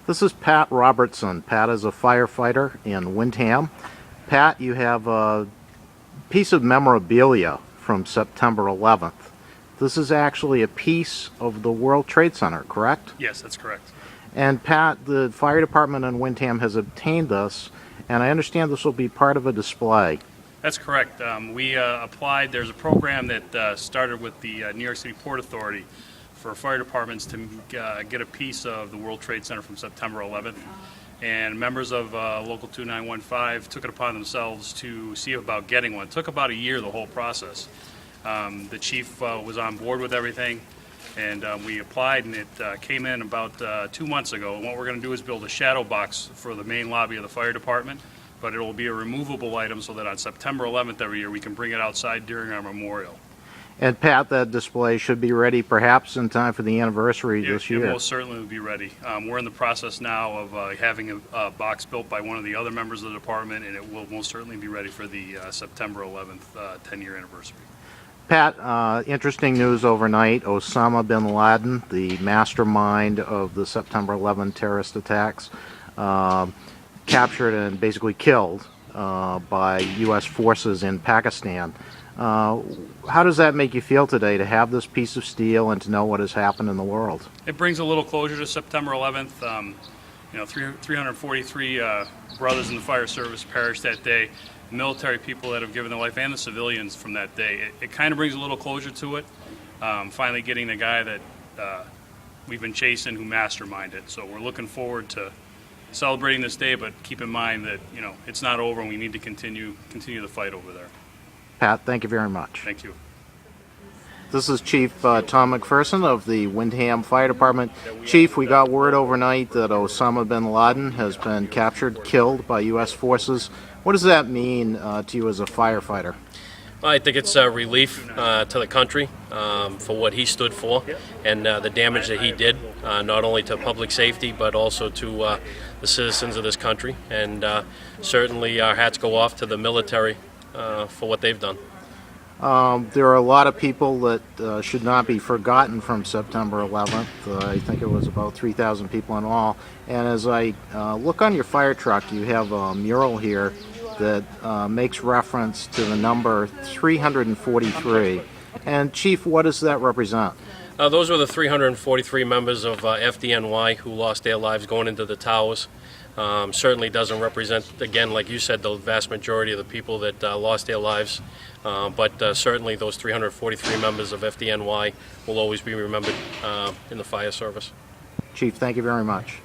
This is Pat Robertson. Pat is a firefighter in Windham. Pat, you have a piece of memorabilia from September 11th. This is actually a piece of the World Trade Center, correct? Yes, that's correct. And Pat, the fire department in Windham has obtained this, and I understand this will be part of a display. That's correct. We applied. There's a program that started with the New York City Port Authority for fire departments to get a piece of the World Trade Center from September 11th. And members of Local 2915 took it upon themselves to see about getting one. It took about a year, the whole process. The chief was on board with everything, and we applied, and it came in about 2 months ago. And what we're going to do is build a shadow box for the main lobby of the fire department, but it will be a removable item so that on September 11th every year we can bring it outside during our memorial. And Pat, that display should be ready perhaps in time for the anniversary this year. It most certainly will be ready. We're in the process now of having a box built by one of the other members of the department, and it will most certainly be ready for the September 11th 10-year anniversary. Pat, interesting news overnight. Osama bin Laden, the mastermind of the September 11 terrorist attacks, captured and basically killed by U.S. forces in Pakistan. How does that make you feel today to have this piece of steel and to know what has happened in the world? It brings a little closure to September 11th. 343 brothers in the fire service perished that day. Military people that have given their life and the civilians from that day. It kind of brings a little closure to it. Finally getting the guy that we've been chasing who masterminded it. So we're looking forward to celebrating this day, but keep in mind that it's not over and we need to continue the fight over there. Pat, thank you very much. Thank you. This is Chief Tom McPherson of the Windham Fire Department. Chief, we got word overnight that Osama bin Laden has been captured, killed by U.S. forces. What does that mean to you as a firefighter? I think it's a relief to the country for what he stood for and the damage that he did, not only to public safety but also to the citizens of this country. And certainly our hats go off to the military for what they've done. There are a lot of people that should not be forgotten from September 11th. I think it was about 3,000 people in all. And as I look on your fire truck, you have a mural here that makes reference to the number 343. And Chief, what does that represent? Those were the 343 members of FDNY who lost their lives going into the towers. Certainly doesn't represent, again, like you said, the vast majority of the people that lost their lives. But certainly those 343 members of FDNY will always be remembered in the fire service. Chief, thank you very much.